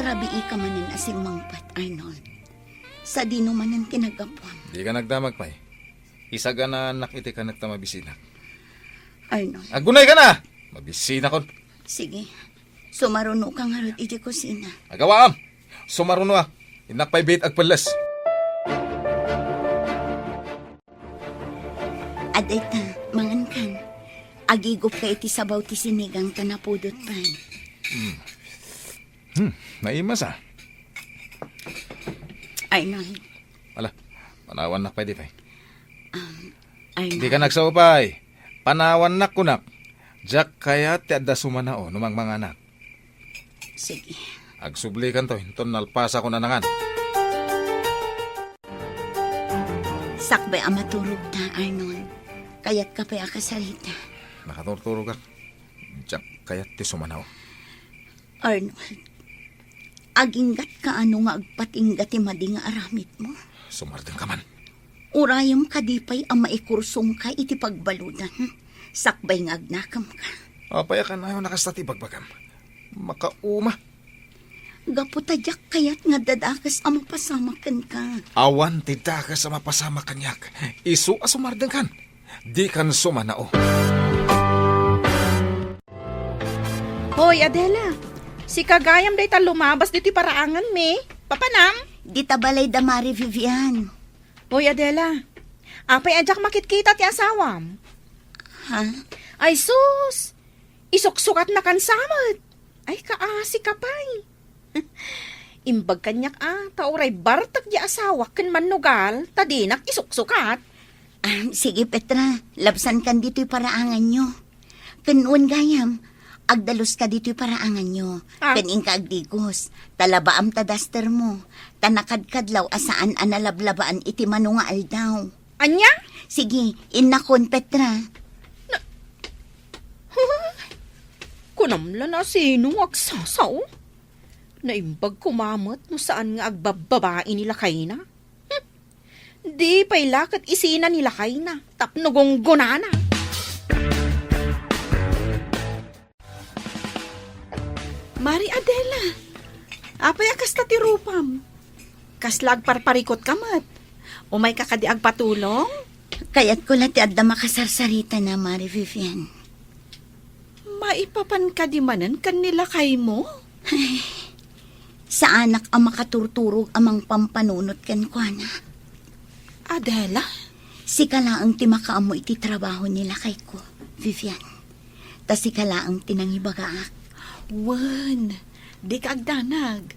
rabi ka manin asim mangpat, Arnold. Sa dino manan tinagapwam. Di ka nagdamag pa eh. Isa ka na anak iti ka nagtamabisina. Arnold, Agunay ka na! Mabisina kon. sige. Sumaruno ka nga rin iti kusina. Agawaam! Sumaruno ah. Inak pa'y bait agpalas. Aday ta, mangan kan. Agigop ka iti sabaw ti sinigang ka napudot pan. Naimas ah. Arnold, Wala. Panawan nak pa'y di pa'y. Arnold. Di ka nagsawapay. Panawan nak kunak. Jack kaya ti adda sumanao numang mga anak. Sige. Agsubli kan to. Hinton nalpasa ko na nangan. Sakbay ang maturog ta, Arnold. Kaya't ka pa akasalita. Nakaturturo ka. Jack kaya ti sumanao. Arnold, aginggat ka ano nga agpatinggat ti madi nga aramid mo. Sumardeng ka man. Urayam kadipay ang maikursong ka iti pagbaludan. Sakbay nga agnakam ka. Apaya ka na yung nakastati bagbagam. Makauma. Gaputadyak kayat nga dadakas ang mapasamakan ka. Awan ti dakas sa mapasama kanyak. Isu asumardeng kan. Di kan sumanao. Hoy, Adela. Si Kagayam day ta lumabas dito paraangan me. Papanam? Di tabalay damari, Vivian. Hoy, Adela. Apay adyak makitkita ti asawam. Ha? Ay sus! Isuksukat na kan samot. Ay kaasi kapay. Imbag kanyak tauray bartak di asawa ken manugal, tadinak isuksukat. Sige, Petra. Labsan kan dito'y paraangan nyo. Kanuan gayam. Agdalos ka dito'y paraangan nyo. Kaning ka agdigos. Talabaam tadaster mo. Tanakadkadlaw asaan analablabaan iti manunga aldaw. Anya? Sige, inakon, Petra. Kunamla na sino agsasaw? Naimbag kumamot no saan nga agbababae nila kay na. Di pa'y lakat isina nila kay na. Tapnugong gunana. Mari Adela, apay akas ti rupam. Kaslag parparikot kamat. Umay kakadi agpatulong? Kaya't ko lati adda makasarsarita na, Mari Vivian. Maipapan ka di manan kanila kay mo? Sa anak ang makaturturog amang pampanunot kan kwa na. Adela? Si kalaang timakaamo iti trabaho nila kay ko, Vivian. Ta si kalaang tinangibagaak. Wan, di ka agdanag.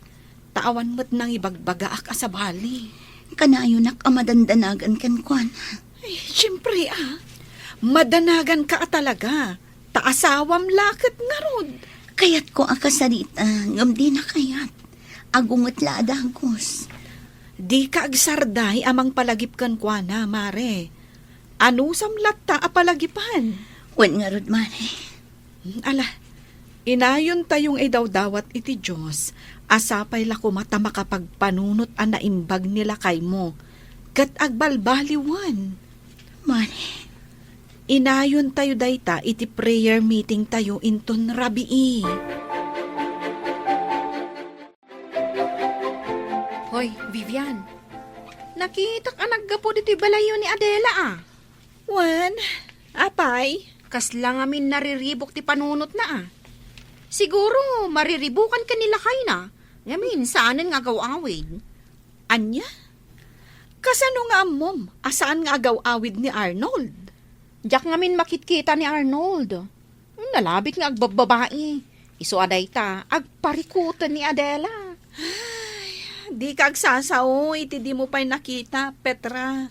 Taawan mo't nang ibagbagaak asabali. Kanayunak ang madandanagan kan kwa na. Ay, siyempre madanagan ka talaga. Taasawam lakit nga rod. Kaya't ko akasarita, ngam di na kayat. Agungot la adagos. Di ka agsarday amang palagip kan kwa na, Mare. Ano samlat ta apalagipan? Wen nga rod, Mari. Ala, inayon tayong idawdawat iti Diyos. Asapay la kumata makapagpanunot ang naimbag nila kay mo. Kat agbalbaliwan. Mari, Inayon tayo dayta iti prayer meeting tayo inton rabii. Hoy, Vivian. Nakita ka naggapo dito balayo ni Adela Wan, apay? Kasla nga min nariribok ti panunot na Siguro mariribukan ka nila kay na. Ngamin, saanan nga gaw-awid? Anya? Kasano nga mom? Asaan nga gaw-awid ni Arnold? Diyak nga min makitkita ni Arnold. Nalabik nga agbababae. Iso aday ta, agparikutan ni Adela. Ay, di ka agsasaw, iti di mo pa'y nakita, Petra.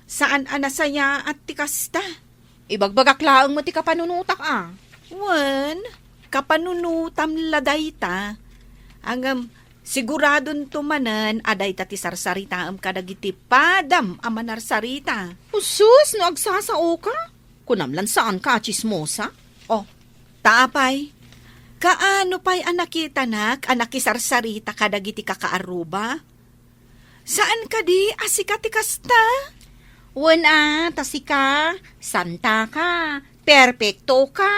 Saan anasaya at tikasta? Ibagbagak laang mo ti kapanunutak Wan, kapanunutam laday ta. Angam, siguradon tumanan, aday ta ti sarsarita kadagiti padam amanarsarita. Usus, no agsasao ka? Kunamlan saan ka, chismosa? Oh, taapay. Kaano pa'y anakita anakisarsarita kadagiti kakaaruba? Saan ka di asikati kasta? Wana, tasika, santa ka, perfecto ka.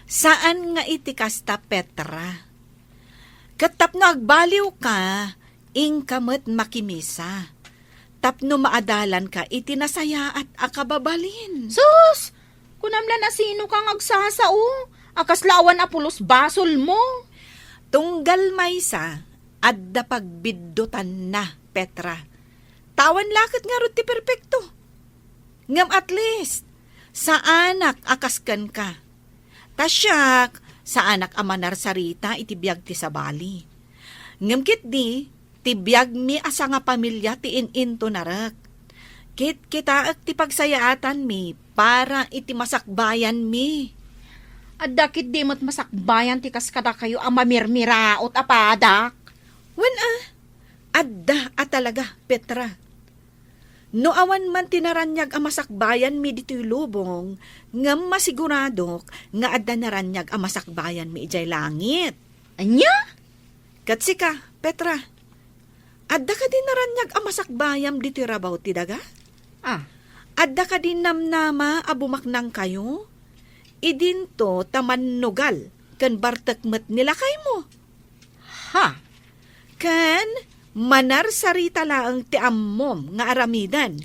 Saan nga iti kasta, Petra? Katapno agbaliw ka, ingkamot makimisa. Tapno maadalan ka, itinasaya at akababalin. Sus! Kunamla na sino kang agsasao? Akaslawan apulos basol mo. Tunggal maysa, adda pagbiddutan na, Petra. Tawan lakit nga ron ti perpekto. Ngam at least, sa anak akaskan ka. Tasyak, sa anak amanar sarita itibiyag ti sabali. Ngam kit di, tibiyag mi asa nga pamilya ti in-into narak. Kit kita ti pagsayaatan mi para iti masakbayan mi. Adakit di mo't masakbayan ti kaskada kayo ang mamirmiraot apadak. Wen adda at talaga, Petra. No awan man tinaranyag ang masakbayan mi dito'y lubong, nga masiguradok nga adda naranyag ang masakbayan mi ijay langit. Anya? Katsi ka, Petra. Adda ka din naranyag ang masakbayam dito'y rabaw ti daga? Ah, Adda ka din namnama abumaknang kayo? Idinto taman nugal, kan bartakmat nila kay mo. ha? Kan manar sarita laang ti ammom nga aramidan.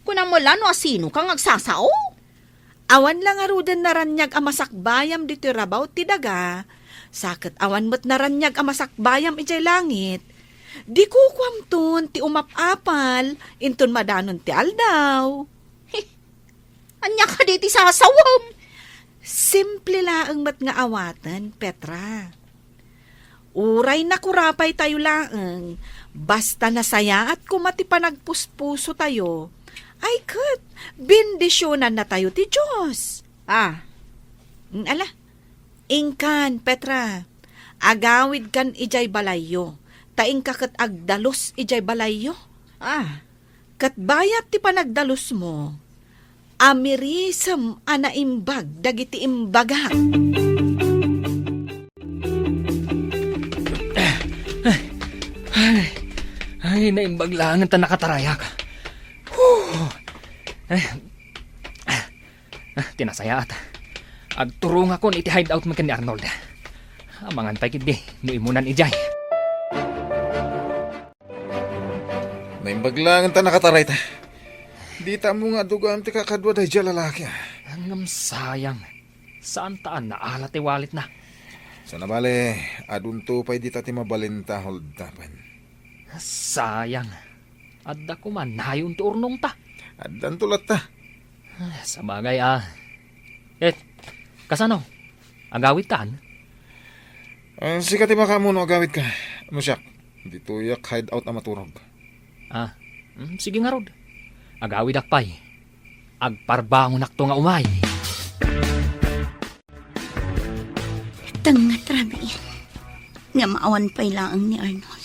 Kunam mo lang no sino kang agsasao? Awan lang arudan naranyag ang masakbayam dito rabaw ti daga. Sakit awan mo't naranyag ang masakbayam ijay langit. Di ko kwamton ti umapapal, inton madanon ti aldaw. Anya ka di ti sasawam. Simple laang mat nga awatan, Petra. Uray na kurapay tayo laang, basta nasaya at kumati pa nagpuspuso tayo, ay kat, bendisyonan na tayo ti Diyos. Ah, Ala, ingkan, Petra, agawid kan ijay balayo, taing kakat agdalos ijay balayo. ah. Kat bayat ti panagdalos mo, amirisam anaimbag dagiti imbaga. Ay, naimbaglangan ta nakatarayak. Tinasaya at agturong ako iti hideout man ni Arnold. Amangan pa kidi, nuimunan ijay. Naimbaglangan ta nakataray ta. Di ta mo nga dugaan ti kakadwa dahi dya lalaki. Hanggang sayang. Saan taan na alat walit na? So nabale, adunto pa'y di ta ti mabalinta hold tapan. Sayang. Adda ko man, nayon ti urnong ta. Addan tulat ta. Sa bagay kasano? Agawit taan? Sikat ti makamuno agawit ka. Musyak, di tuyak hideout na maturog. Sige nga rod. Agawid akpay. Agparbangon akto nga umay. Tangat rabi yan. Nga maawan pa'y laang ni Arnold.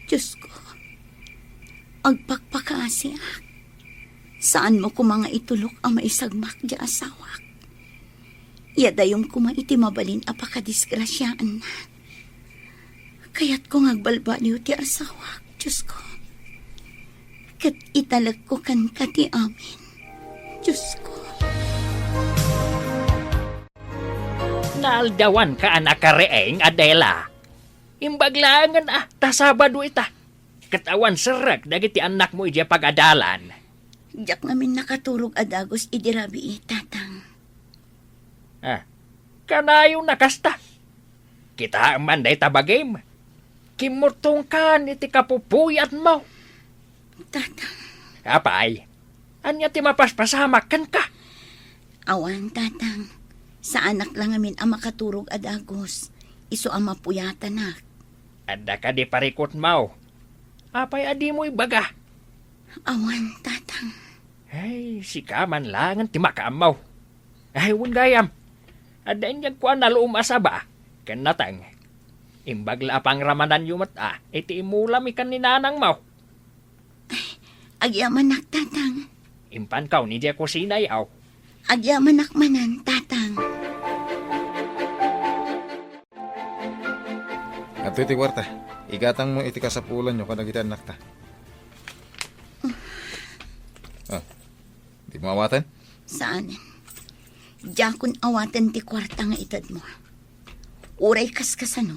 Diyos ko, agpakpakasiak. Saan mo ko mga itulok ang maisagmak di asawak? Yadayong kuma iti mabalin apakadisgrasyaan na. Kaya't ko ngagbalba niyo ti asawak, Diyos ko. Kat italag ko kan kati amin, Diyos ko. Naaldawan ka anak kareeng, Adela. Imbaglangan tasabado ita. Katawan serak dagiti anak mo ija pag-adalan. Diyak namin nakaturog adagos idirabi tatang. Kanayo nakasta. Kita man day tabagim. Kimurtong kan iti kapupuyat mo. Tatang, Kapay, anya ti mapaspasamak kan ka. awan tatang. Sa anak lang amin ang makaturog adagos. Iso ang mapuyatan na. Adda ka di parikot mo. Apay adi mo ibaga. Awan tatang. Ay, si kaman langan ti makamaw. Ay, wun gayam. Adda inyag ko na luumasa ba? Kanatang. Imbagla pang ramadan yumat iti imulam ikan ni nanang mo. Agyamanak tatang. Impan kaw ni Diya ko sinayaw. Agyamanak manan tatang. Ato iti kwarta. Igatang mo iti kasapulan nyo kadagitan nakta. Di mo awatan? Saan? Diyan kun awatan ti kwarta nga itad mo. Uray kas kasano.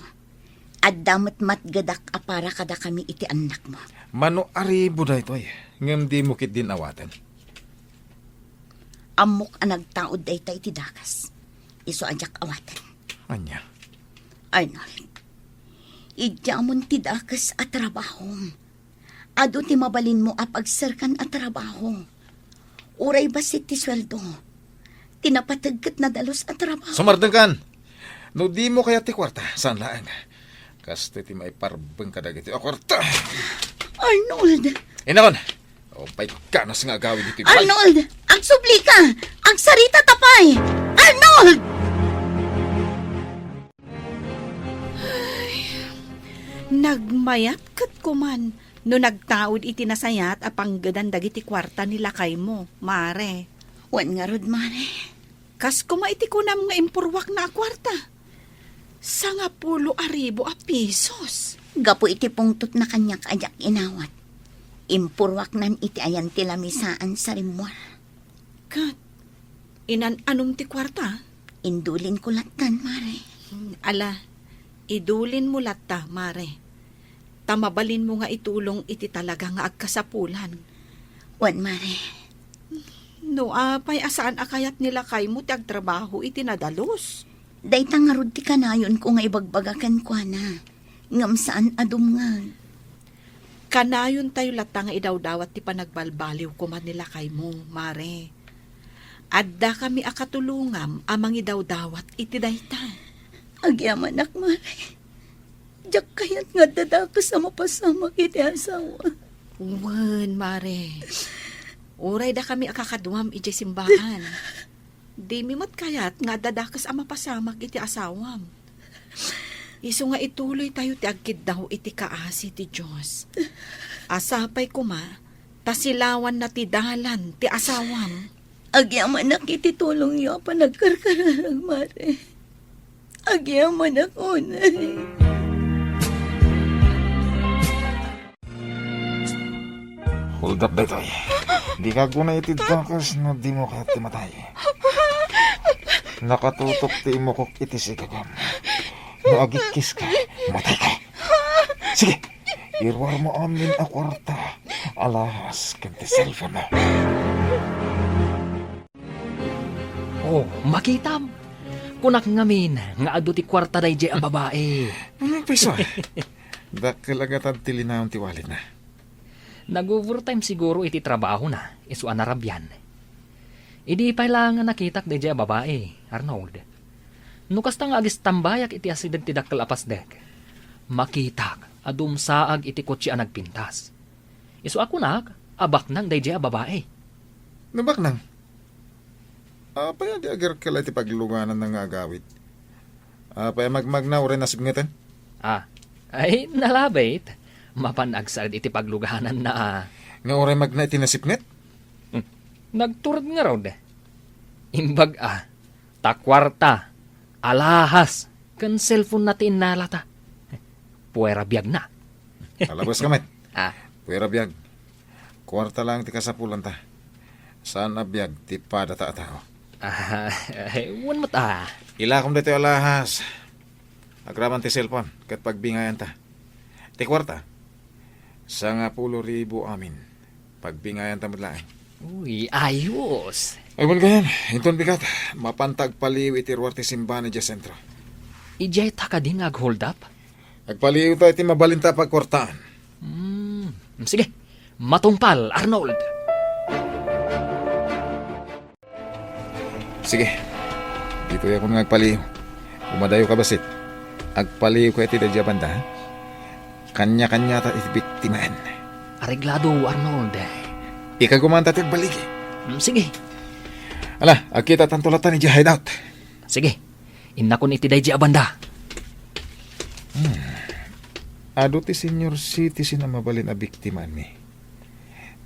At damat matgadak para kada kami iti anak mo. Mano aribo da ito ay. Ngam di mo kit din awatan. Amok ang nagtaod da iti dakas. Iso ajak awatan. Anya. Arnold, idyamun ti dakas at trabahom. Ado ti mabalin mo apagsarkan at trabaho. Uray basit ti sweldo. Tinapatagkat na dalos at trabaho. Sumardang kan. No di mo kaya ti kwarta. Saan laang? Kasto ti maiparbeng kadag iti o kwarta. Arnold! Inakon. O pa'y kanas nga gawin iti balay. Arnold! Ang subli ka! Ang sarita tapay! Arnold! Nagmayat kat kuman. No nagtaod iti nasayat apang gadan dagiti kwarta nila kay mo, mare. Wan nga rod, mare. Kas kuma iti kunam nga impurwak na kwarta. Sanga 10,000 a pesos. Gapo iti pungtot na kanyak ajak inawat. Impurwak nan iti ayan ti lamisaan sa rimwar. Kat, anong ti kwarta? Indulin ko latan, mare. Ala, idulin mo latta, mare. Tamabalin mo nga itulong iti talaga nga agkasapulan. Wan, mare. No, apay asaan akayat nila kay mo ti agtrabaho iti nadalos. Dayta nga rod ti kanayon ko nga ibagbagakan ko na. Ngam saan adum nga. Kanayon tayo latta nga idawdawat ti panagbalbaliw kuman nila kay mo, mare. Adda kami akatulungam amang idawdawat iti dayta. Agyaman ak, mare. Diyak kayat nga dadakas sa mapasama iti asawa. Wan, mare. Uray da kami akakaduam iti simbahan. Di mi mat kayat nga dadakas ang mapasamak iti asawam. Isu nga ituloy tayo ti agkid daw iti kaasi ti Diyos. Asapay kuma, tasilawan na ti dalan ti asawam. Agyaman ak iti tulong yo pa nagkarkararag, mare. Agyaman ak unay. Hold up daytoy. Di ka guna iti dakas no di mo kaya timatay. Nakatutok ti mo kok iti sigagam. No agikis ka, matay ka. Sige, irwar mo amin a kwarta. Alas, kanti cellphone mo. Oh, makitam. Kunak ngamin, nga ado ti kwarta day jay ang babae. Anong piso? Dakalagatan tilinaon ti wallet na. Nag-overtime siguro iti trabaho na, isu anarabyan. Idi pa lang nakitak day jay ang babae, Arnold. Nukas ta nga agis tambayak iti asident ti dakkel apas dek. Makitak, adum saag iti kotse ang nagpintas. Isu ako nak, abak nang day jay ang babae. Nabak nang. Apaya di agar kala ti paglunganan ng agawit. Apaya magmagnaw rin nasibngatan. Ay, nalabit. Mapanagsaad iti paglugahanan na Nga oray magna iti nasipnget. nagturad nga raw de. Imbag takwarta, alahas, kan cellphone natin nalata. Puwera biyag na. Alabas kamet. Ah, Pwera biyag. Kwarta lang ti kasapulan ta. Saan na biyag ti padata tao. Wan mat Ilakom dito alahas. Agraman ti cellphone kat pagbingayan ta. Ti kwarta. Sa nga 10,000 amin. Pagbingayan ta madlaan. Uy, ayos. Ay mo ganyan. Inton bigat. Mapantag paliw iti ruwar ti simbahan ni sentro. Ijay ta ka din hold up? Agpaliw tayo iti mabalinta pagkwartaan. Sige, matungpal, Arnold. Sige. Dito ako nga agpaliw. Umadayo ka basit. Agpaliw ko iti dadya banda. Kanya-kanya ta iti biktimaan. Areglado, Arnold. Ika gumanta ti agbaligi. Sige, Ala, agkita tantulatan ni hideout. sige. Inakon iti day abanda. Ado ti senior citizen na mabalin a biktimaan mi.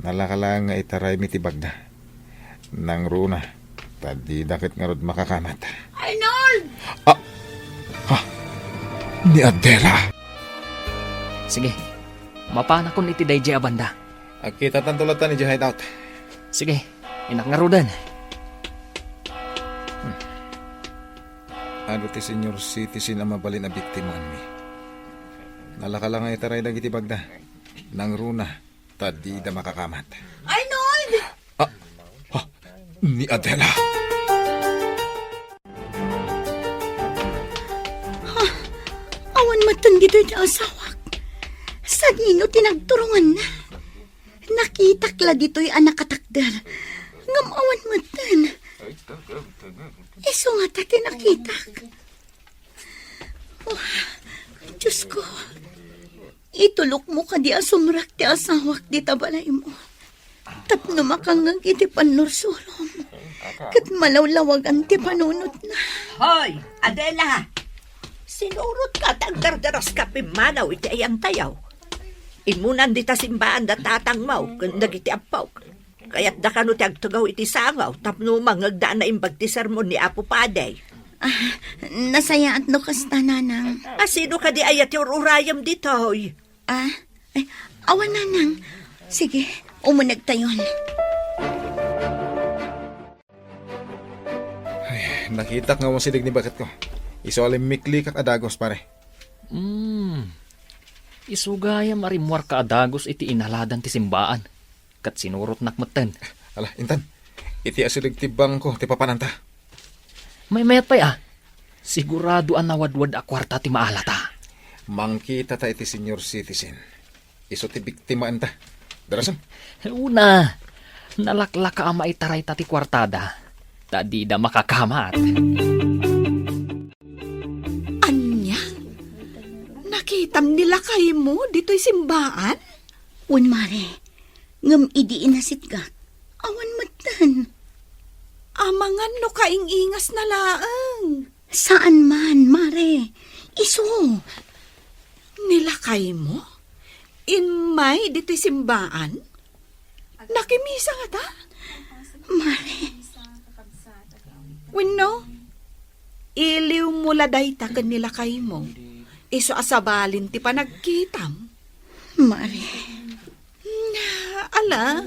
Nalakalang nga itaray mi ti bagda. Nang runa. Tadi dakit nga rod makakamat. Arnold! Ni Adela. Sige, mapanakon iti day abanda. Agkita tantulatan ni hideout. Sige, inak nga rodan. Ado ti senior citizen na mabalin a biktimaan mi. Nalaka lang nga itaray dagiti bagda. Nang runa, tadi da makakamat. Arnold! Ni Adela! Awan matan dito iti asawak. Sa dino tinagturungan na. Nakitakla dito'y anak katakder. Ngam awan matan. Iso nga tati nakitak. Oh, Diyos ko. Itulok mo ka di asumrak ti asawak di tabalay mo. Tapno makangang iti panursurom. Kat malawlawagan ti panunot na. Hoy, Adela! Sinurot ka tagdardaras ka pimanaw iti ayang tayaw. Imunan di ta simbaan da tatangmaw kung nagiti ampaw. Kaya't da kano ti agtugaw iti sangaw tapno mangagdaan na imbag ti sermon ni Apo Paday. Nasaya at lukas tananang. Sino ka di ayat yung urayam dito, hoy? Awan nanang. Sige, umunag tayon. Nakita nga mo silig ni bakit ko. Iso alim mikli kak adagos pare. Isugaya marimuar ka adagos iti inaladan ti simbaan. Kat sinurot nakmatan. Ala, intan. Iti asilig tibang ko, ti papananta. May mayat pa sigurado ang nawadwad a kwarta ti maalata. Mangkita ta iti senior citizen. Iso ti biktimaan ta. Darasan? Una, nalaklaka ang maitaray ta ti kwartada. Tadi da makakamat. Anya? Nakitam nila kayo mo dito'y simbaan? Un mare, ngam idi inasit awan matan. Amangan no kaingingas na laang. Saan man, mare? Iso. Nilakay mo? Inmay dito'y simbaan? Nakimisa nga ta? Mare, Wino? Iliw mula day ta nilakay mo. Iso asabalin ti panagkitam. mare. Ala,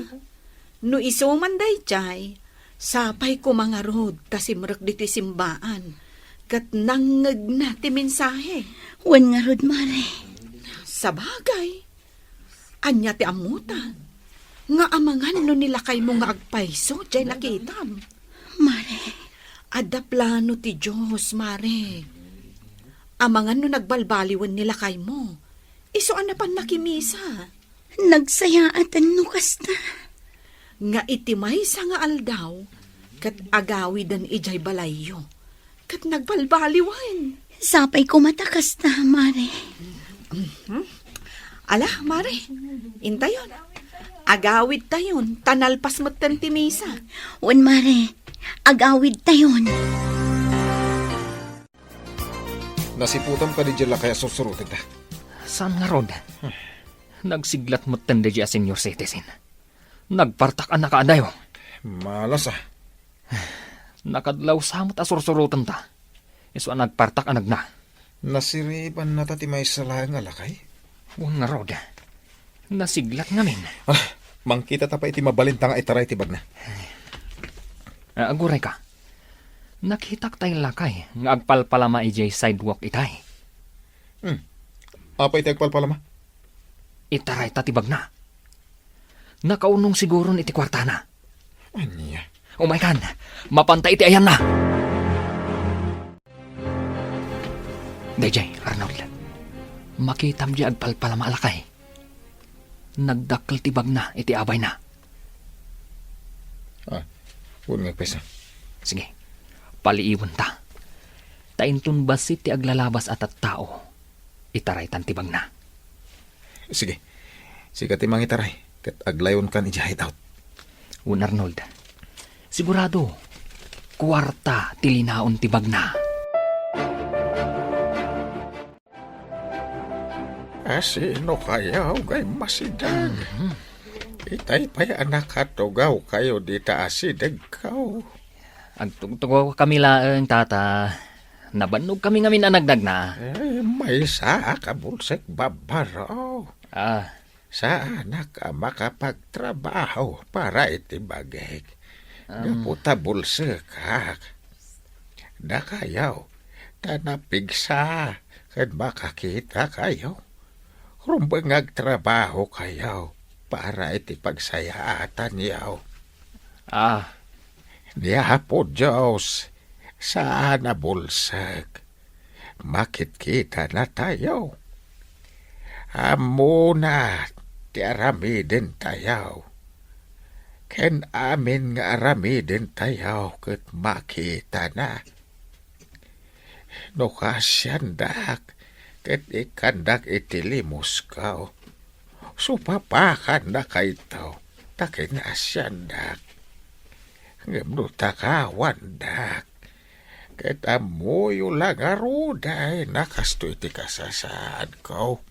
no iso man day jay, sapay ko mga rod ta simrek dito'y simbaan. Kat nangag na ti mensahe. Wan nga rod, mare. Sa bagay, anya ti amuta. Nga amangan no nilakay mo nga agpayso, jay nakitam. Mare, Ada plano ti Diyos, mare. Amangan no nagbalbaliwan nilakay mo. Iso anapan nakimisa. nagsayaatan no kasta. Nga itimay sa nga aldaw, kat agawi dan ijay balayo. Kat nagbalbaliwan. Sapay ko matakas na, mare. Ala, mare, intayon. Agawid tayon, tanalpas mo't tantimisa. Wan, mare, agawid tayon. Nasiputam ka di dyan kaya susurutin ta. Saan nga rod? Nagsiglat mo tanda di a senior citizen. Nagpartak ang nakaadayo. Malas Nakadlaw samot asursurutan ta. Iso ang nagpartak anag na. Nasiriban na ta ti may salayang alakay. Huwag nga rod. Nasiglat ngamin. Mangkita ta pa iti mabalinta nga itaray ti bagna. Aguray ka. Nakitak tayo lakay nga agpalpalama ijay sidewalk itay. Apa iti agpalpalama? Itaray tatibag na. Nakaunong siguro iti kwartana. Anya? Umaykan, mapantay iti ayan na. Dayjay, Arnold. Makitam di agpalpalama alakay. Nagdakkel tibag na iti abay na. Huwag nga pesa. Sige, paliiwan ta. Taintun basit ti aglalabas at tao. Itaray tantibag na. Sige. Sigat ti mangitaray. Kat aglayon kan ijahit out. Un Arnold, sigurado, kwarta tilinaon tibag na. Sino kaya kay masidag? Itay pa'y anak katugaw kayo di taasidag kaw. Agtugtugaw kami laeng tata. Nabanog kami ngamin na nagdag na. May saa kabulsek babaraw. Sa anak ka makapagtrabaho para itibagay. Naputa bulsek hak. Nakayaw, tanapigsa, kad makakita kayo. rumbangag trabaho kayaw para iti pagsayaatan yaw. Ah, Niya po Diyos, saan na bulsag? Makit-kita na tayo. Amo na, ti aramidin tayo. Ken amin nga aramidin tayo ket makita na. No kasyandak, ket ikandak itilimos kao. Supapakan na kaitaw, takin asyandak. Ngemno takawandak. Ket amoyo lang aruday nakasto iti kasasaan ko.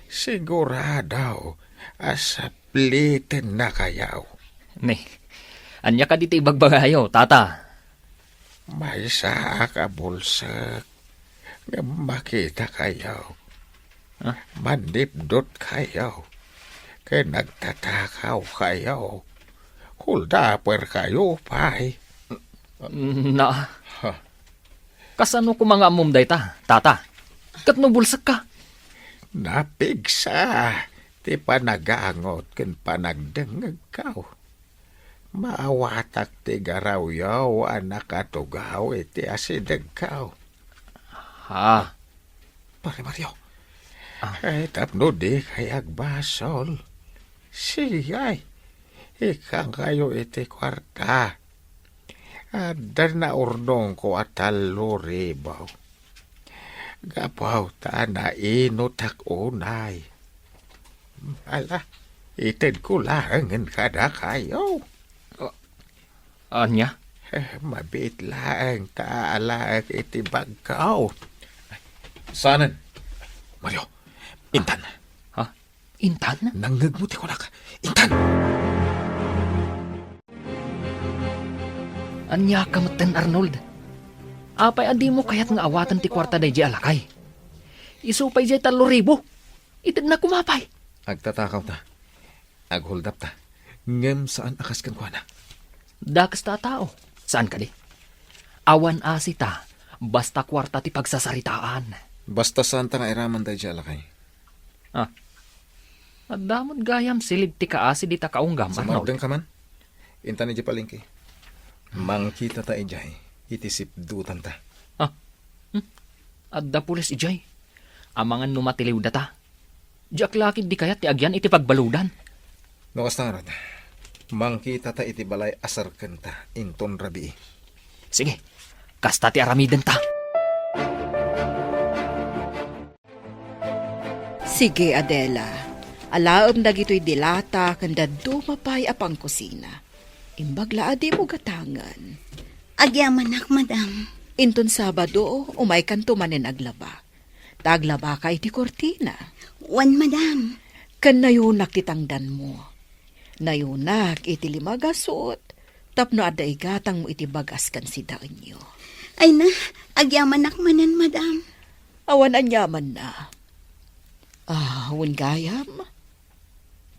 Siguradaw asapliten na kayaw. ne. Anya ka diti ibagbagayo, tata. May saa ka bulsak. Nga makita kayaw. Ah? Manipdot kayaw. Kaya nagtatakaw kayaw. Huldaper kayo, pay. Na, kasano ko mga amom day ta, tata? Kat bulsak ka. Napigsa. Ti panagangot ken panagdengeg kaw. Maawatak ti garawyaw anak atugaw iti asideg kaw. Ha, Pare Mario. Ay tapno di kayag basol. Siyay. Ikang kayo iti kwarta. Adar na urnong ko at taluribaw. Gapaw ta na inutak unay. Ala, ited ko langan kada kayo. anya? Mabit lang taalag iti bagkaw. Sanan? Mario, Intan. Ha? Intan? Nanggagmuti ko na ka. Intan! Anya ka maten, Arnold? Apay adi mo kayat nga awatan ti kwarta day di alakay. Isupay di 3,000. Itid na kumapay. Agtatakaw ta. Aghuldap ta. Ngem saan akas kan kuana? Dakas ta tao. Saan ka di? Awan asita. Basta kwarta ti pagsasaritaan. Basta saan ta nga iraman tayo dyan lakay. At damod gayam silid ti kaasi di ta kaunggam, Sa Arnold. magdang ka man, Intan ni palengke. Mangkita ta ijay. Itisip dutan ta. Adda pulis ijay. Amangan numatiliw data. Diyak lakid di kayat ti agyan iti pagbaludan. No kastangarad. Mangkita ta iti balay asar kenta. Inton rabi. Sige, kasta ti aramiden ta. Sige, Adela. Alaom dagito'y dilata kanda dumapay apang kusina. Imbagla adi mo gatangan. Agyamanak, madam. Inton Sabado, umay kanto manin aglaba. Taglaba ka iti kortina. Wan, madam. Kan nayunak titangdan mo. Nayunak iti limagasot. Tapno ada igatang mo iti bagas kan si daanyo. Ay na, agyamanak manan, madam. Awan anyaman na. Awan gayam.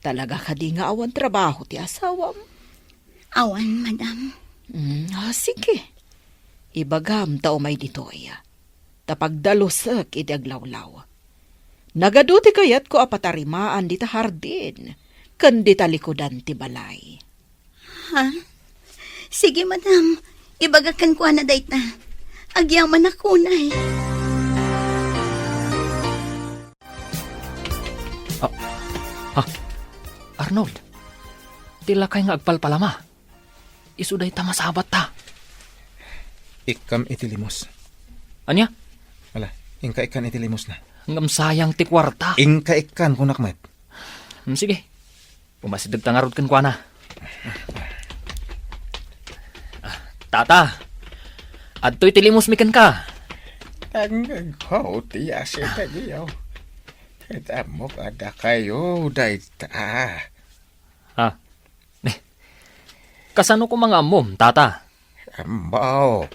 Talaga ka di nga awan trabaho ti asawam. Awan, madam. Sige. Ibagam tao may ditoy. Tapagdalusak iti aglawlaw. Nagaduti kayat ko apatarimaan di ta hardin. Kan di talikodan ti balay. Ha? Sige, madam. Ibagakan ko na dayta. Agyaman ako na eh. Arnold, tila kay nga agpalpalama. Isuday ta masabat ta. Ikam itilimos. Anya? Wala, ingka ikan itilimos na. Ngam sayang ti kwarta. Ingka ikan kunakmet. Sige, umasidag ta nga rod kan kwa na. Tata, adto'y tilimos mikan ka. Ang naghaw ti asita niyo. Kita mo kada kayo dayta. Ha? Kasano ko mga amom, tata? Ambok.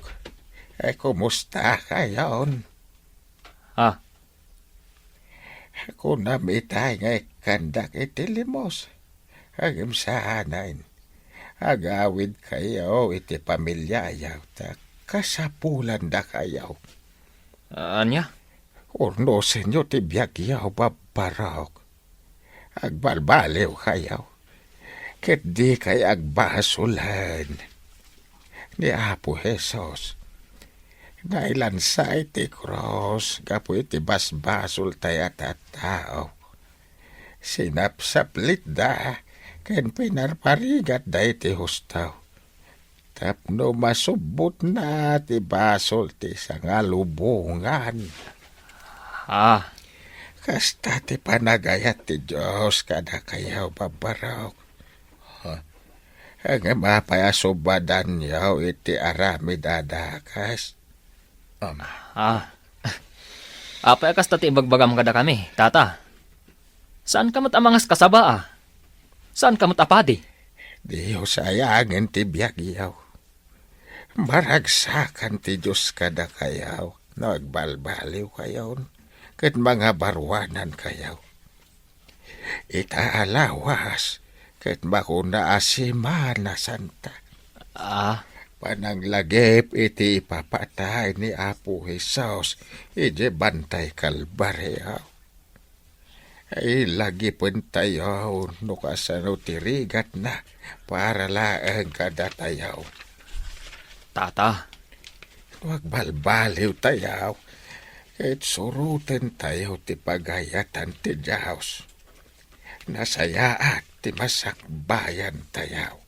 Ay kumusta kayon? Ha? Ako namitay nga ikandak itilimos. Agam sanain. Agawid kayo iti pamilya ayaw ta. Kasapulan da kayo. Anya? Urno senyo ti biyagyaw babarok. Agbalbaliw kayaw. Ket di kay agbasulan. Ni Apo Jesus. Nailansa iti cross. Gapu iti basbasol tayo at tao. Sinapsaplit da. Ken pinarparigat da iti hustaw. Tapno masubot na ti basol ti sangalubungan. Kasta ti panagayat ti Diyos kada kayaw babarok. Ang mapayasobadan yaw iti arami dadakas. Apay akas tati ibagbagam kada kami, tata. Saan kamot amangas kasaba Saan kamot apadi? Diyo sayangin ti biyagyaw. Maragsakan ti Diyos kada kayaw. Nagbalbaliw kayaw. Ket mga barwanan kayaw. Itaalawas. Ket bakuna asimana santa. Pananglagip iti ipapatay ni Apo Jesus. Ije bantay kalbaryaw. Ay lagi pun tayo no kasano tirigat na para laeng kada tayaw. Tata, Huwag balbaliw tayaw. Kahit suruten tayo ti pagayatan ti Diyos. Nasayaat ti masakbayan tayaw.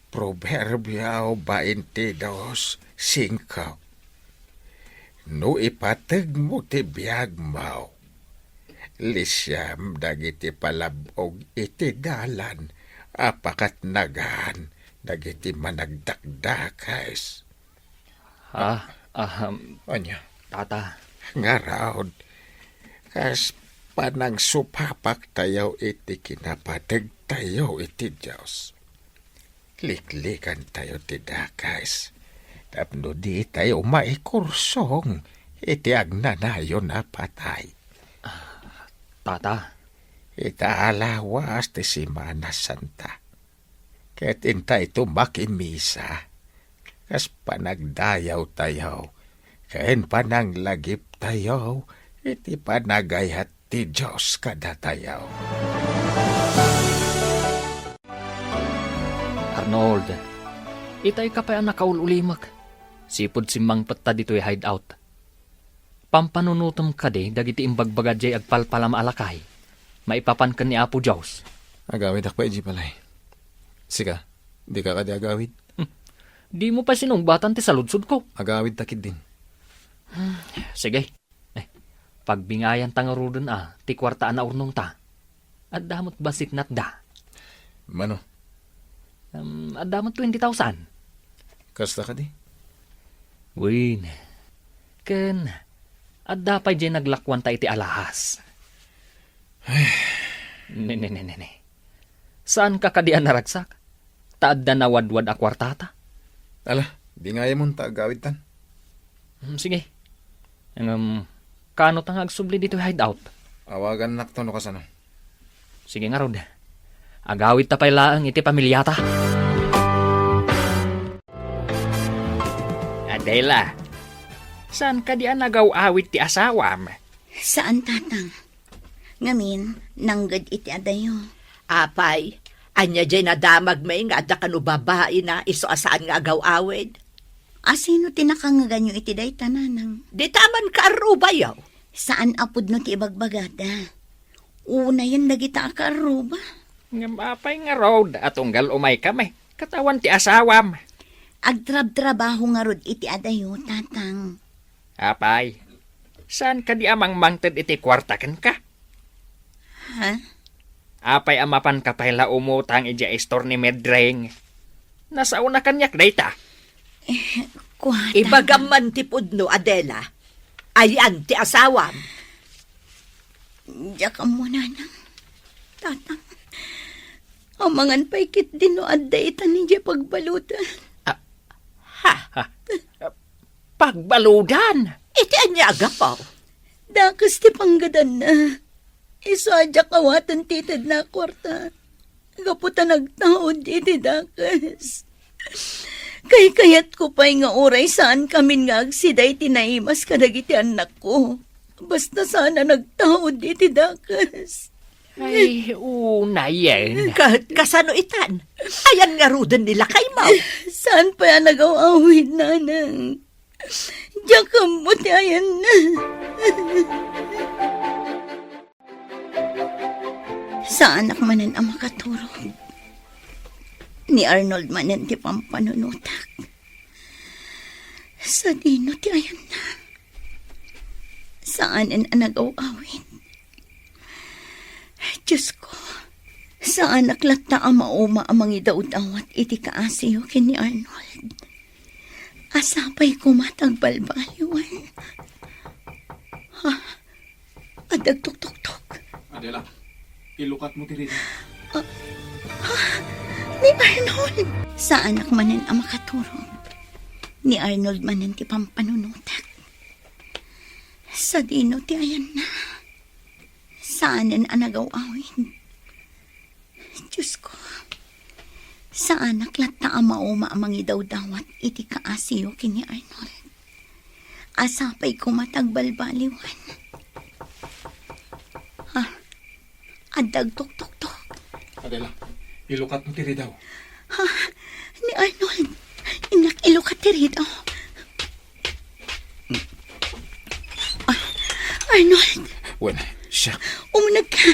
Proverbio 22:5. No ipateg mo ti biyag mo. Lisyam dagiti palabog iti dalan. Apakat nagan dagiti managdakdakais. Anya, Tata, Nga raod, kas panang supapak tayo iti kinapateg tayo iti Diyos. Liklikan tayo ti dakais. Tapno di tayo maikursong iti agnanayon na patay. Tata, Itaalawas ti Simana Santa. Ket intay tumakimisa. Kas panagdayaw tayo. Kain pananglagip tayo. Iti panagayat ti Diyos kada tayo. Arnold, itay ka pa ang nakaululimag. Sipod simang patta dito'y hideout. Pampanunutom ka de, dagiti imbagbaga jay agpalpalam alakay. Maipapan ka ni Apo Diyos. agawid akpa iji palay. Sika, di ka kadi agawid? Di mo pa sinungbatan ti saludsud ko. Agawid takid din. Sige. Pagbingayan tangarudon ti kwartaan na urnong ta. At damot basit nat da. Mano, At damot 20,000. kasta ka di? Win. Ken, at dapay dyan naglakwan ta iti alahas. Ne. Saan ka kadian naragsak? Taad na nawadwad a kwartata? Ala, di nga mo ta agawid tan. Sige. Kano tang agsubli dito hideout? Awagan nakto no kasano. Sige nga rod. Agawid ta pay laang iti pamilyata. Adela, saan ka diyan nagaw-awit ti asawam? Saan, tatang? Ngamin, nanggad iti adayo. Apay, anya dyan nadamag may nga da kanu babae na iso asaan nga agaw-awid. Asino tinakangaganyo iti day tananang? Di taman ka arubayaw. Saan apod no ti ibagbagada? Una yan nagita ka aruba. Ngapay nga road at unggal umay kami. Katawan ti asawam. Agtrab-trabaho nga rod iti adayo, tatang. Apay, saan ka di amang mangted iti kwartaken ka? Ha? Apay amapan ka pala umutang ija istor ni Medreng. Nasa una kanyak data. Kuha, Ibagaman ti pudno, Adela. Ayan ti asawam. diya ka muna nang. Tatang. Amangan pa'y kit din no adda ita ni diya pagbalutan. Pagbaludan! Iti anya agapaw. Dakas ti panggadan na. Isadya kawatan titid na kwarta. Kaputa nagtaod iti dakas. Kay kayat ko pa'y nga oray saan kami nga agsiday tinaimas kadagiti anak ko. Basta sana nagtaod iti dakas. Ay, una yan. Kasano itan? Ayan nga rudan nila kay Mau. Saan pa yan nag-awawid, nanang? Diyan ka mo ayan na. Sa anak manan ang makaturog. Ni Arnold manan ti pampanunutak. Sa dino ti ayan na. Saan ang nag-awawid? Diyos ko, saan naklata ang mauma amang idaw-dawat iti kaasiyo kin ni Arnold? Asapay kumatagbalbaliwan. Ha? Adagtok-tok-tok. Adela, ilukat mo tiri. Ni Arnold. Sa anak manan ang makaturong. Ni Arnold manan ti pampanunutak. Sa dino ti ayan na. Saanan ang nagawawin? Diyos ko. Saan naklata ang mauma amang idaw-dawat iti kaasiyo kin ni Arnold? Asapay kumatagbalbaliwan. Ha? Adagtok-tok-tok. Adela, ilukat mo tiri daw. Ha? Ni Arnold. Inak ilukat ti rito. Arnold, Wen, siya. umunag ka.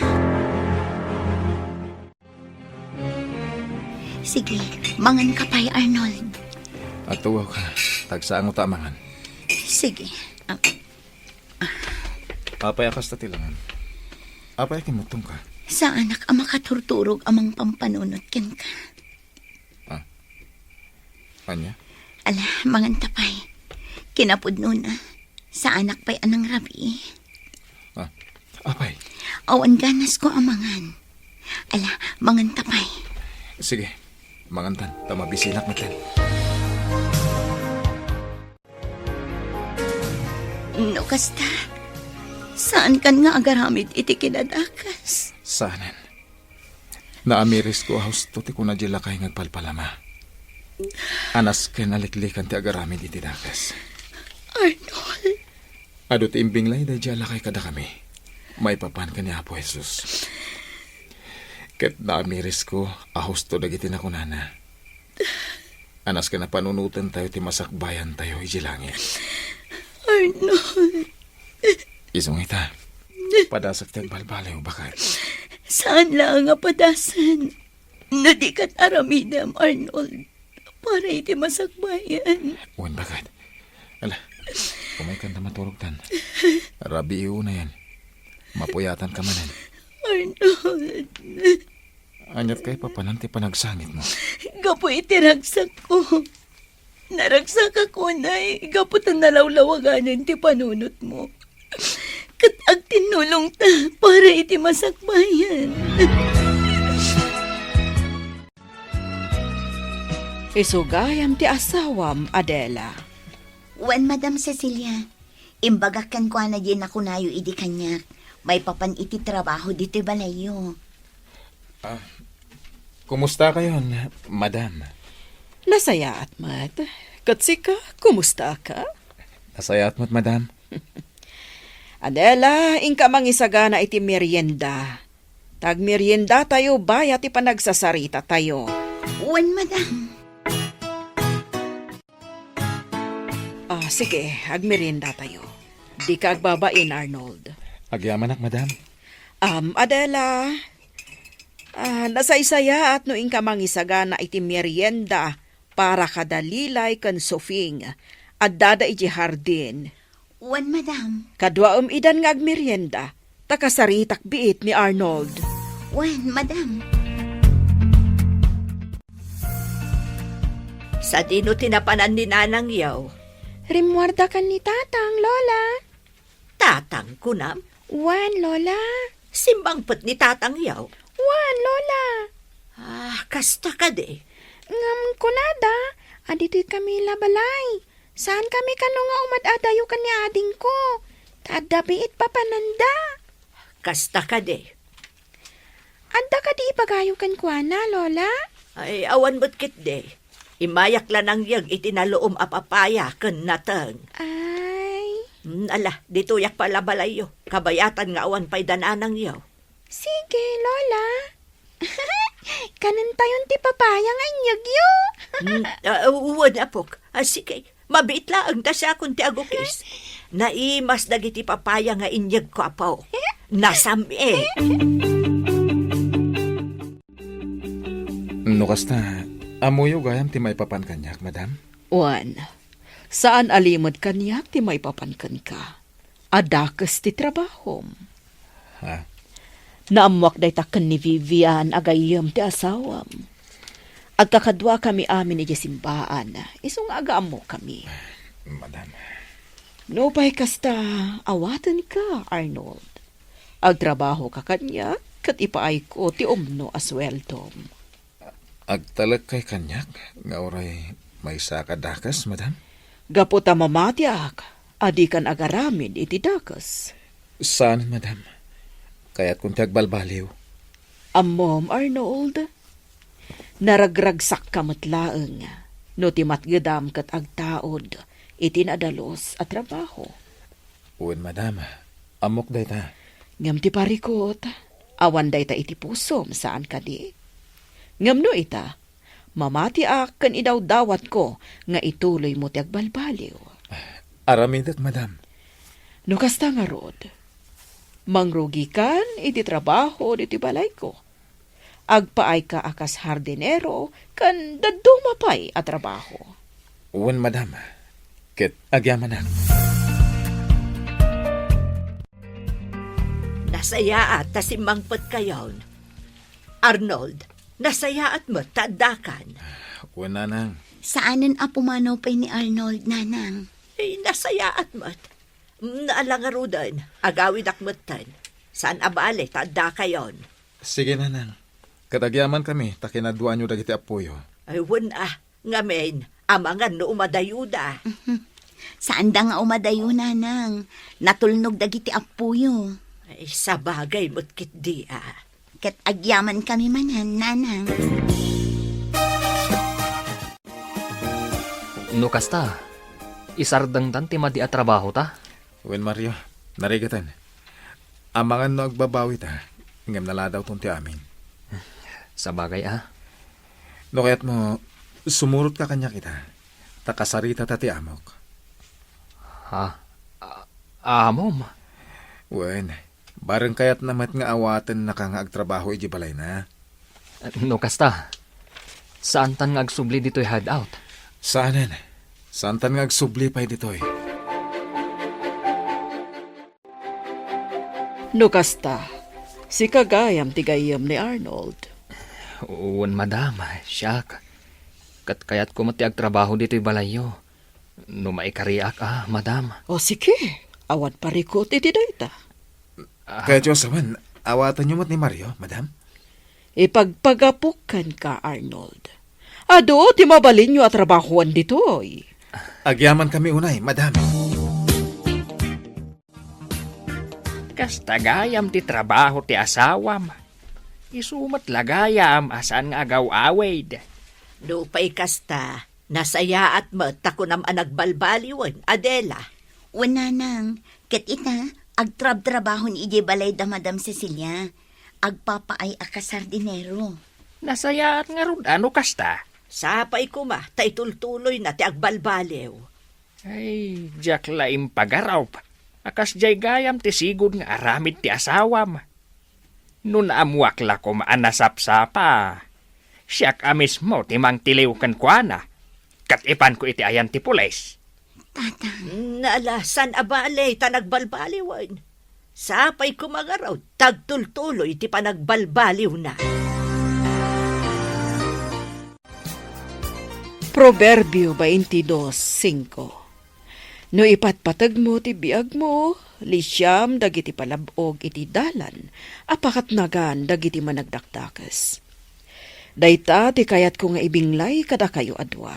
Sige, mangan ka pa'y Arnold. At tuwaw ka, tagsaang mo tamangan. Sige. Apay akas ta tilangan. Apay kimutong ka. Sa anak ang makaturturog amang pampanunot ken ka. Anya? Ala, mangan tapay. Kinapudno na. Sa anak pa'y anang rabi. Apay. Awan ganas ko amangan. Ala, mangan tapay. Sige, mangantan, tamabisinak natin. No, kasta. Saan kan nga agaramid iti kinadakas? Saanan. Naamiris ko haus tuti ko na dila kay ngagpalpalama. Anas ken naliklikan ti agaramid iti dakas. Arnold. Ado ti imbing lay da dila kay kada kami. May papan ka ni Apo Jesus. Ket naamiris ko ahus to dagiti na kunana. Anas ka na panunutan tayo ti masakbayan tayo iti langit. Arnold. Isong ita. Padasak ti agbalbalay o bakit? Saan lang nga padasan? Na di kat aramidam, Arnold. Para iti masakbayan. Uwan bakit? Ala, kumay ka na maturog tan. Rabi iyo na yan. Mapuyatan ka manan. Arnold. Anyat kay papananti panagsangit mo. Gapo iti ragsak ko. Naragsak ako na gaputan nalawlawaganan ti panunot mo. Kat ag tinulong ta para iti masakbayan. Isugayam ti asawam, Adela. Wan, Madam Cecilia. Imbagakan ko na din ako nayo idi kanyak. May papan iti trabaho dito balayo. Kumusta kayo, madam? Nasaya at mat. Katsika, kumusta ka? Nasayat mo't, madam? Adela, ingka mangisagana iti merienda. Tag merienda tayo, bayat ipanagsasarita tayo. Wan, Madam. Sige, agmerienda tayo. Di ka agbabain, Arnold. Agyamanak, madam? Adela, nasaysaya at noing ka mangisagana iti merienda para kadalilay kan sofing at dada iti hardin. Wan, Madam. Kadwa idan nga agmerienda, takasaritak biit ni Arnold. Wan, Madam. Sa dino tinapanan ni Nanang Yaw. Rimwarda kan ni Tatang, Lola. Tatang kunam. Wan, Lola. Simbangpot ni Tatang Yaw. Wan, Lola. Kasta ka de. Ngam kunada, adito'y kami labalay. Saan kami kano nga umad-adayo kan ni ading ko? Tadabiit pa pananda. Kasta ka de. Adda ka di ipagayo kan kuana, Lola? Ay, awan mo't kit de. Imayak lang ang yag itinaloom apapaya ken nateng. Ay, Ala, dito yak pala balayo. Kabayatan nga awan pa'y dananang yaw. sige, Lola. Kanan tayon ti papaya nga inyagyo. Uwan apok. Sige, mabit lang ta siya kung ti agukis. Naimas dagiti papaya nga inyag ko apaw. Nasami. No kasta, amuyo gayam ti may papan kanyak, madam? Juan, saan alimod kanyak ti may papankan ka? Adakas ti trabahom. Ha? Naamwak day taken ni Vivian agayam ti asawam. Agkakadwa kami amin ni simbaan. Isong agaam mo kami. Madam. No pa'y kasta, awatan ka, Arnold. Agtrabaho ka kanya, kat ipaay ko ti umno asweldom. Agtalag kay kanyak, nga oray may sakadakas, madam? Gaputa mamatiak, adi kan agaramid iti dakas. Saan, madam? Kaya't kung tagbalbaliw. Ammom, Arnold. Naragragsak kamatlaeng, no ti matgedam kat agtaod, itinadalos at trabaho. Uwan, madam. Amok day ta. Ngam ti parikot, awan day ta iti pusom saan ka di. Ngam no ita, mamati kan idaw dawat ko nga ituloy mo ti agbalbaliw. Aramidat, madam. No kasta nga rod, mangrugi kan iti trabaho iti balay ko. Agpaay ka akas hardinero kan dadumapay a trabaho. Uwan, madam. Ket agyaman na. Nasaya at tasimangpot kayon. Arnold, nasaya at mo tadakan. Uwan, nanang. Saanan a pumanaw pa ni Arnold, nanang? Nasaya at mo. Naalangarudan, agawid akmutan. Saan abale, tada kayon. Sige, nanang. Katagyaman kami, takinadwa nyo dagiti apoyo. Ay, ngamen, amangan no umadayuda. Saan da nga umadayo, nanang? Natulnog dagiti apuyo. Ay, sa bagay mo't kitdi Ket agyaman kami manan, nanang. No kasta, isardangdan ti madi a trabaho ta. Uwan, Mario. Narigatan. Amangan no agbabawi ta. Ngam naladaw tunti amin. Sa bagay No kaya't mo, sumurot ka kanya kita. Takasarita tati amok. Ha? Amom? Uwan, bareng kaya't namat nga awatan na kang agtrabaho iji balay na. No kasta, saan tan nga agsubli dito'y hideout? Saanan? Saan tan nga agsubli pa'y ditoy? No kasta, si kagayam tigayam ni Arnold. Uwan, madam. Siyak. Kat kaya't kumati agtrabaho dito'y balayo. No maikariak madam. O sige, awan parikot iti dayta. Kaya Diyos awan, awatan nyo mat ni Mario, madam? Ipagpagapukan ka, Arnold. Ado, ti mabalin nyo at trabahuan ditoy. Agyaman kami unay, madam. Kastagayam ti trabaho ti asawam. Isumat lagayam asan nga agaw-awid. Lupay kasta, nasaya at mo takunam anagbalbaliwan, Adela. Nanang, ket ita, agtrab-trabahon ije balay da Madam Cecilia. Agpapaay akasardinero. Nasayat nga ron, ano kasta? Sapay kuma, taitultuloy na ti agbalbaliw. Ay, jak laim pagaraw. Akas jay gayam ti sigod nga aramid ti asawam. Nun amuak la ko maanasap-sapa. Siyak amis mo ti mang tiliw kan kuana. Kat ipan ko iti ayan ti pulis. Naalasan abale, tanagbalbaliwan. Sapay kumagaraw, tagtultuloy ti panagbalbaliw na. Proverbio 22:5. No ipatpatag mo ti biag mo, lisyam dagiti palabog iti dalan, apakat nagan dagiti managdakdakas. Dayta ti kayat ko nga ibinglay kada kayo adwa.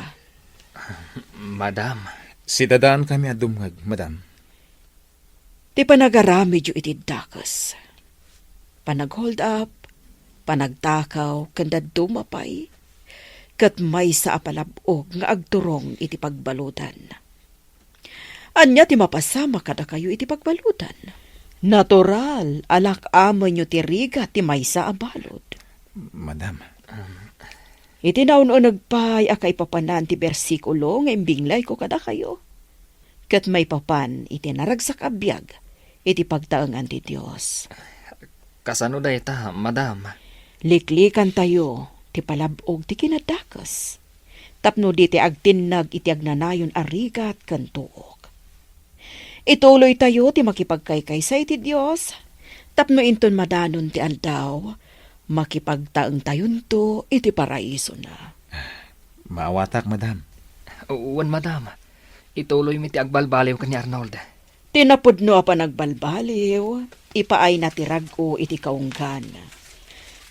Madam, Si dadaan kami adumag, madam. Ti panagarami iti dakas. Panag-hold up, panagtakaw, kanda dumapay. kat may sa apalabog nga agturong iti pagbalutan. Anya ti mapasama kada kayo iti pagbalutan. Natural, alak amo nyo ti riga ti may sa abalod. Madam, Iti naununag pa'y akay papanan ti bersikulo nga imbinglay ko kada kayo. Kat may papan iti naragsak abiyag iti pagtaangan ti Diyos. Kasano da ita, madam? Liklikan tayo ti palabog ti kinadakas. Tapno di ti agtinag iti agnanayon arigat kan tuok. Ituloy tayo ti makipagkaykay sa iti Diyos. Tapno inton madanon ti aldaw, makipagtaeng tayon to iti paraiso na. maawatak, madam. Uwan, madam. Ituloy mi ti agbalbaliw ka ni Arnold. Tinapudno pa nagbalbaliw, ipaay na ti rag-o iti kaunggan.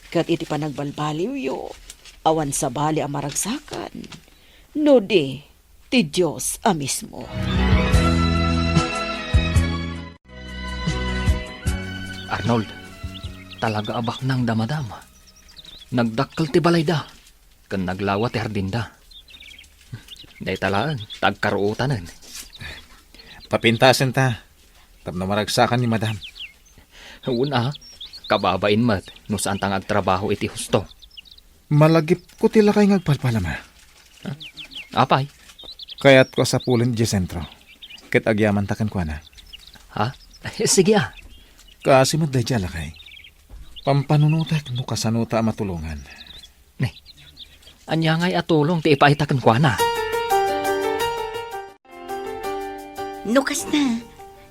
Kat iti pa nagbalbaliw yo, awan sa bali ang maragsakan. No di, ti Diyos a mismo. Arnold, talaga abak nang damadama. Nagdakkel ti balay da, kan naglawa ti hardin da. Day talaan, tagkaruutanan. Papintasin ta. Tapno maragsakan ni madam. Una, kababain mat, no saan tang agtrabaho iti husto. Malagip ko tila kay ngagpalpalama. Apay, Kayat ko sa pulin di sentro. Ket agyaman takan ko na. ha? Sige ah. Kasi madadya lakay. Pampanunutak no kasanuta matulungan. Anya ngay atulong ti ipaitakan kwa na. Nukas na.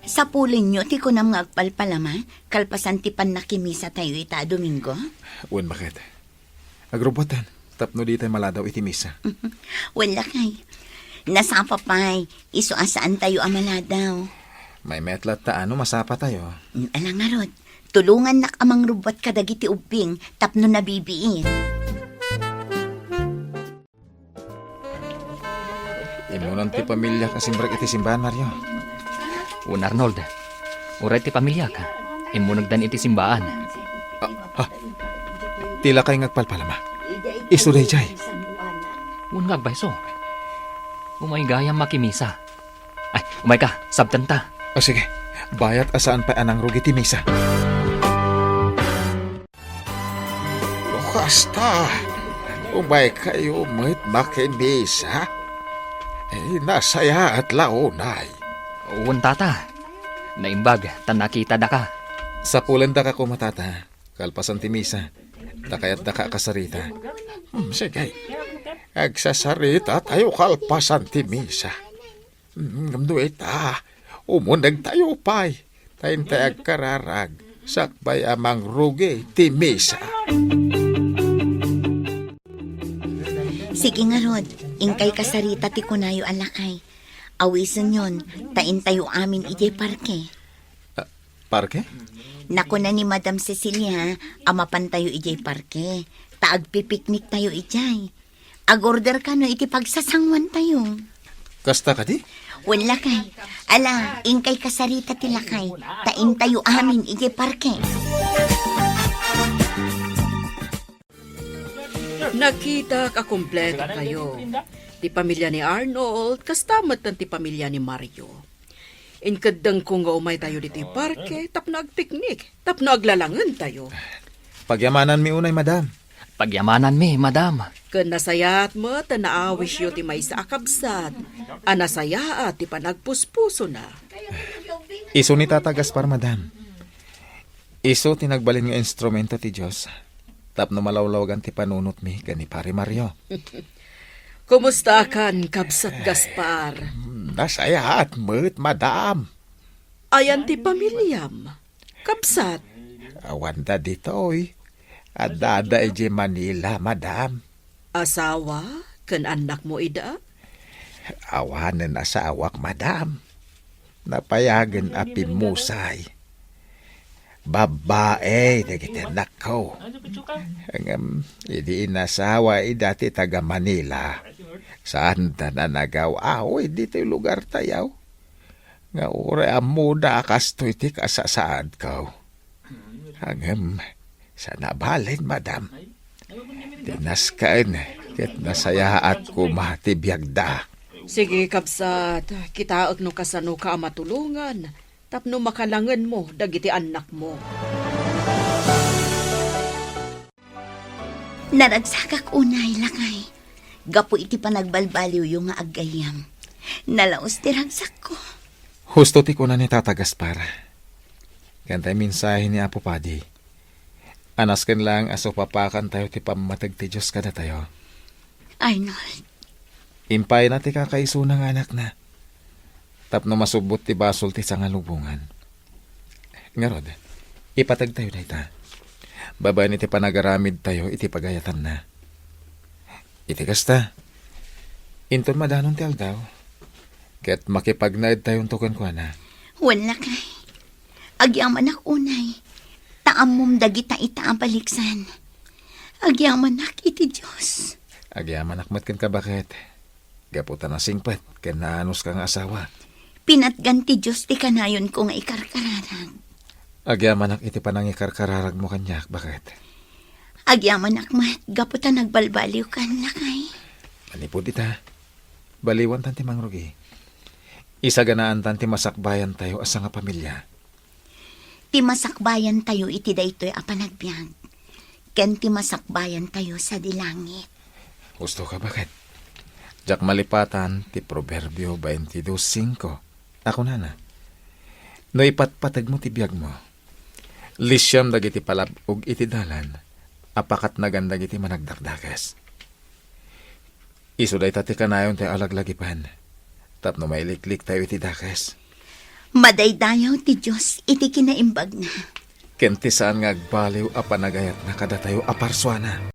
Sa pulin nyo, ti ko na mga agpalpalama, kalpasan ti pan nakimisa tayo ita Domingo. Uwan bakit? Agrobatan. Tapno di tayo maladaw iti misa. Wala kay. Nasapa pa'y, iso asaan tayo amaladaw. May metlat ta ano masapa tayo. Alang nga rod, tulungan nak amang rubat kadagiti ubing, tapno nabibiin. Imunan ti pamilya kasimbrak iti simbahan, Mario. Un Arnold, uray ti pamilya ka. Imunagdan iti simbaan. Tila kay ngagpalpalama. Isuday jay. Un ngagbayso. Umay gayam makimisa. Ay, umay ka, sabtan ta. O sige, bayat asaan pa anang rugi ti misa. Basta, umay kayo mo't makimisa. Nasaya at launay. Un tata, naimbag, tan nakita da ka. Sa pulan da ka kumatata, kalpasan ti misa. Dakayat da ka kasarita. Sige, agsasarita tayo kalpasan ti misa. Gamduita, umundag tayo pa'y. Tayin tayo agkararag, sakbay amang rugi ti misa. Sige nga rod, ingkay kasarita ti kunayo alakay. Awisan yon, tain tayo amin ijay parke. Parke? Naku na ni Madam Cecilia, amapan tayo ijay parke. Taagpipiknik tayo ijay. Agorder ka no iti pagsasangwan tayo. Kasta ka di? Wala kay. Ala, ingkay kasarita ti lakay. Tain tayo amin ijay parke. Nakita kakumpleto kayo. Ti pamilya ni Arnold, kastamat ng ti pamilya ni Mario. Inkadang kung nga umay tayo dito parke, tapno agpiknik, tapno aglalangan tayo. Pagyamanan mi unay, madam. Pagyamanan mi, madam. Kan nasayaat mo, tanaawis yo ti may sa akabsat. Anasayaat ti panagpuspuso na. Iso ni Tata Gaspar, madam. Iso tinagbalin nga instrumento ti Diyos. Tapno malawlawagan ti panunot mi, gani pare Mario. Kumusta kan, Kabsat Gaspar? Nasaya at mo't madam. Ayan ti pamilyam. Kabsat, Awanda dito'y. Adada ije Manila, madam. asawa, kan anak mo ida? Awanan asawak, madam. Napayagan apin musay. Babae, dagiti anak ko. Idi inasawa, dati taga Manila. Saan ta na nagaw? Aoy, dito yung lugar tayaw. Nga ure amuda kastoy ti kasasaad ko. Hangam, sa nabalin, madam. Dinaskaan, Ket nasaya at kumati biyagda. Sige, kabsat. Kitaag no kasano ka matulungan. Tapno makalangan mo, dagiti anak mo. Naragsakak unay lakay. Gapo iti panagbalbaliw yung nga aggayam. Nalaos ti ragsak ko. Husto ti kunan ni Tata Gaspar. Kantay mensahe ni Apo Padi. Anas ken lang aso papakan tayo ti pamatag ti Diyos kada tayo. Arnold, Impay na ti kakaiso ng anak na. Tapno masubot ti basol ti sangalubungan. Ngarod, ipatag tayo na ita. Baba ni ti panagaramid tayo iti pagayatan na. Iti kasta. Inton madanon ti aldaw. Ket makipagnaid tayong tukan ko na. wala kay. Agyaman ak unay. Taamom dagita ita ang paliksan. Agyaman ak iti Diyos. Agyaman akmat ken ka bakit? Gaputan na singpet ken naanos kang asawa. Pinatgan ti Diyos ti kanayon ko nga ikarkararag. Agyaman ak iti panangikarkararag mo kanyak bakit? Agyaman ak mat, gaputa nagbalbaliw kan lakay. Manipod ita. Baliwan tanti mangrugi. Isa ganaan tanti masakbayan tayo asa nga pamilya. Ti masakbayan tayo iti daytoy a panagbiag. Ken ti masakbayan tayo sa dilangit. Gusto ka bakit? Jak malipatan ti Proverbio 22:5. Ako na. No ipatpatag mo ti biyag mo. Lisyam dagiti palabog iti dalan. Apakat nagandag iti managdakdakas. Isuday tati kanayon tayo alaglagipan. Tapno mailiklik tayo iti dakas. Madaydayaw ti Diyos iti kinaimbag na. Kenti saan nga agbaliw a panagayat na kada tayo aparswana.